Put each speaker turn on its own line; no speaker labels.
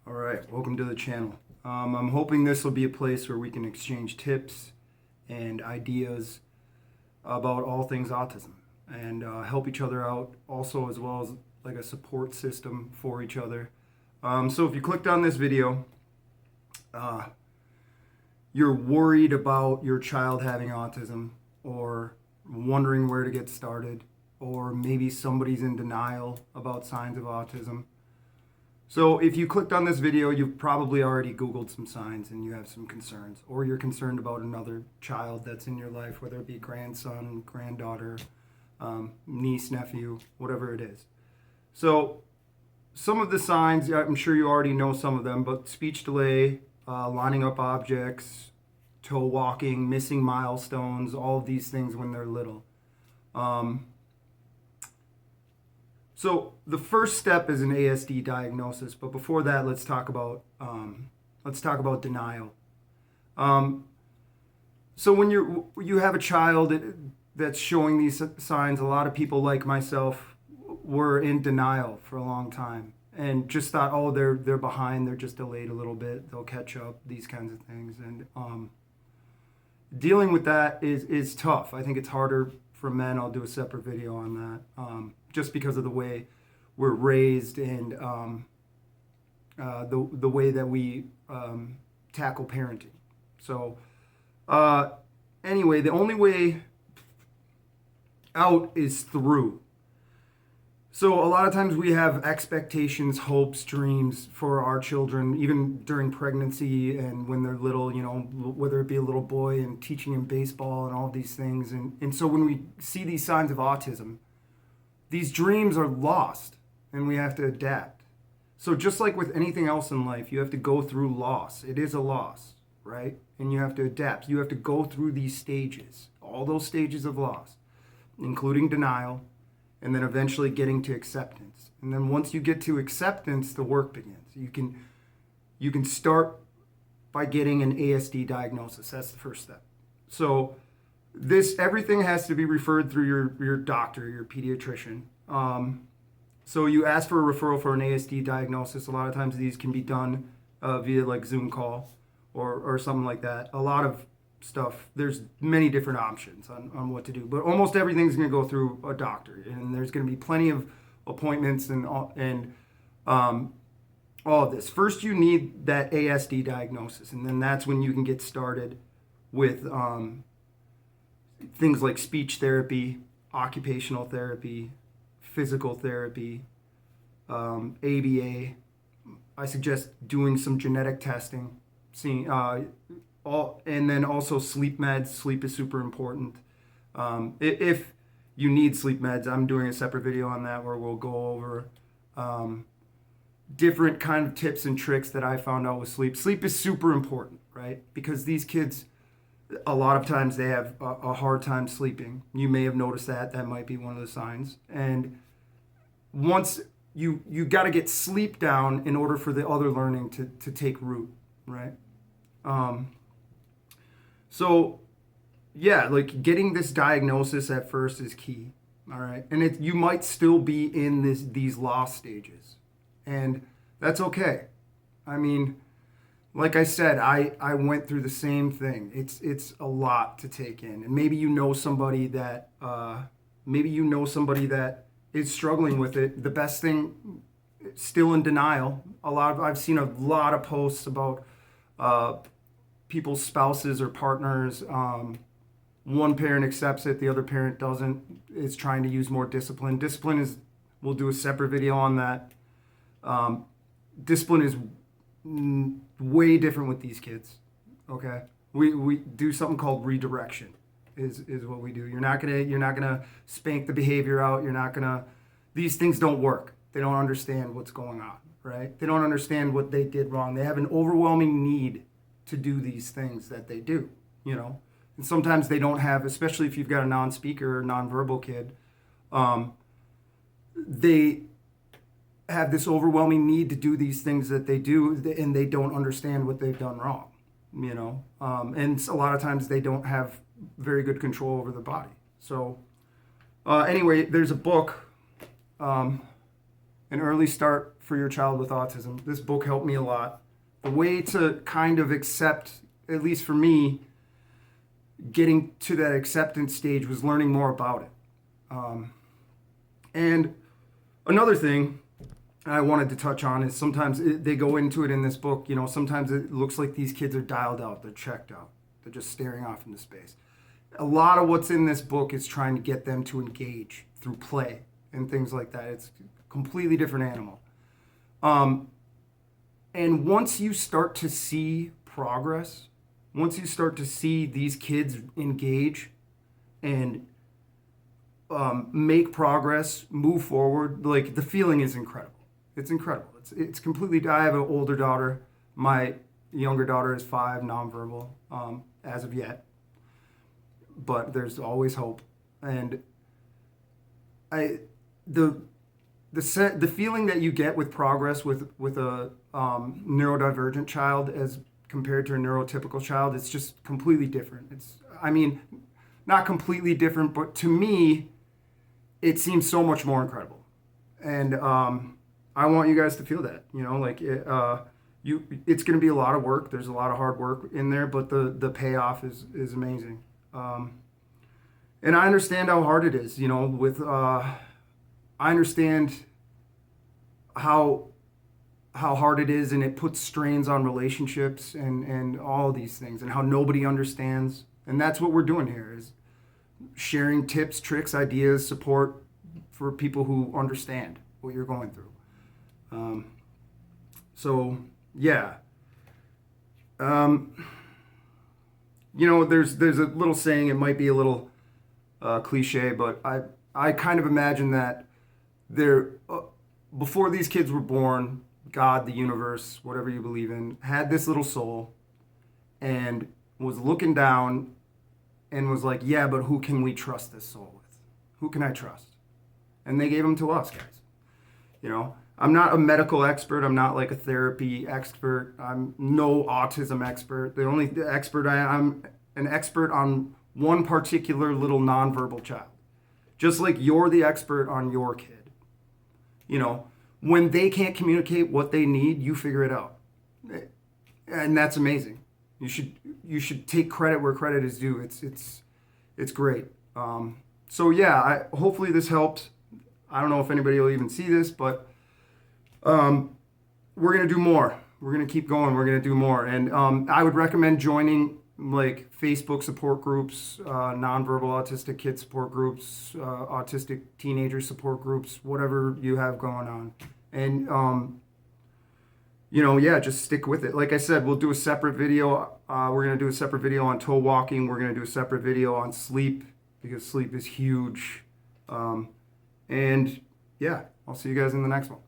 All right, welcome to the channel. I'm hoping this will be a place where we can exchange tips and ideas about all things autism and help each other out also, as well as like a support system for each other. So if you clicked on this video, you're worried about your child having autism or wondering where to get started, or maybe somebody's in denial about signs of autism. So if you clicked on this video, you've probably already Googled some signs and you have some concerns, or you're concerned about another child that's in your life, whether it be grandson, granddaughter, niece, nephew, whatever it is. So some of the signs, I'm sure you already know some of them, but speech delay, lining up objects, toe walking, missing milestones, all of these things when they're little. So the first step is an ASD diagnosis, but before that, let's talk about denial. So when you have a child that's showing these signs, a lot of people like myself were in denial for a long time and just thought, oh, they're behind, they're just delayed a little bit, they'll catch up, these kinds of things. And dealing with that is tough. I think it's harder for men. I'll do a separate video on that, just because of the way we're raised and the way that we tackle parenting. So anyway, the only way out is through. So a lot of times we have expectations, hopes, dreams for our children, even during pregnancy and when they're little, whether it be a little boy and teaching him baseball and all these things. And so when we see these signs of autism, these dreams are lost and we have to adapt. So just like with anything else in life, you have to go through loss. It is a loss, right? And you have to adapt. You have to go through these stages, all those stages of loss, including denial, and then eventually getting to acceptance. And then once you get to acceptance, the work begins. You can start by getting an ASD diagnosis. That's the first step. So everything has to be referred through your doctor, your pediatrician. So you ask for a referral for an ASD diagnosis. A lot of times these can be done via like Zoom call or something like that. A lot of stuff, there's many different options on what to do, but almost everything's going to go through a doctor, and there's going to be plenty of appointments and all of this. First, you need that ASD diagnosis, and then that's when you can get started with things like speech therapy, occupational therapy, physical therapy, ABA. I suggest doing some genetic testing, seeing and then also sleep meds. Sleep is super important. If you need sleep meds, I'm doing a separate video on that where we'll go over different kind of tips and tricks that I found out with sleep. Sleep is super important, right? Because these kids, a lot of times they have a hard time sleeping. You may have noticed that. That might be one of the signs. And once you got to get sleep down in order for the other learning to take root, right? So yeah, like getting this diagnosis at first is key. All right. And you might still be in these lost stages, and that's okay. I mean, like I said, I went through the same thing. It's a lot to take in. And maybe you know somebody that is struggling with it. The best thing, still in denial. I've seen a lot of posts about people's spouses or partners. One parent accepts it, the other parent doesn't, is trying to use more discipline. We'll do a separate video on that. Discipline is way different with these kids, okay? We do something called redirection is what we do. You're not gonna spank the behavior out. These things don't work. They don't understand what's going on, right? They don't understand what they did wrong. They have an overwhelming need to do these things that they do, and sometimes they don't have, especially if you've got a non-speaker or non-verbal kid, they have this overwhelming need to do these things that they do, and they don't understand what they've done wrong, and a lot of times they don't have very good control over their body. So anyway, there's a book an early start for your child with autism. This book helped me a lot. The way to kind of accept, at least for me, getting to that acceptance stage was learning more about it. And another thing I wanted to touch on is sometimes they go into it in this book, sometimes it looks like these kids are dialed out, they're checked out, they're just staring off into space. A lot of what's in this book is trying to get them to engage through play and things like that. It's a completely different animal. And once you start to see progress, once you start to see these kids engage and make progress, move forward, like the feeling is incredible. It's incredible. It's completely. I have an older daughter. My younger daughter is 5, nonverbal as of yet, but there's always hope. And the feeling that you get with progress with a neurodivergent child as compared to a neurotypical child, it's just completely different. Not completely different, but to me, it seems so much more incredible. And I want you guys to feel that, it's going to be a lot of work. There's a lot of hard work in there, but the payoff is amazing. And I understand how hard it is, I understand how hard it is, and it puts strains on relationships and all these things, and how nobody understands. And that's what we're doing here, is sharing tips, tricks, ideas, support for people who understand what you're going through. There's a little saying, it might be a little cliche, but I kind of imagine that before these kids were born, God, the universe, whatever you believe in, had this little soul and was looking down and was like, yeah, but who can we trust this soul with? Who can I trust? And they gave them to us, guys. I'm not a medical expert. I'm not like a therapy expert. I'm no autism expert. The only expert I'm an expert on one particular little nonverbal child. Just like you're the expert on your kid. When they can't communicate what they need, you figure it out. And that's amazing. You should take credit where credit is due. It's great. Hopefully this helped. I don't know if anybody will even see this, but we're going to do more. We're going to keep going. We're going to do more. And I would recommend joining like Facebook support groups, nonverbal autistic kid support groups, autistic teenager support groups, whatever you have going on. And, just stick with it. Like I said, we'll do a separate video. We're going to do a separate video on toe walking. We're going to do a separate video on sleep, because sleep is huge. I'll see you guys in the next one.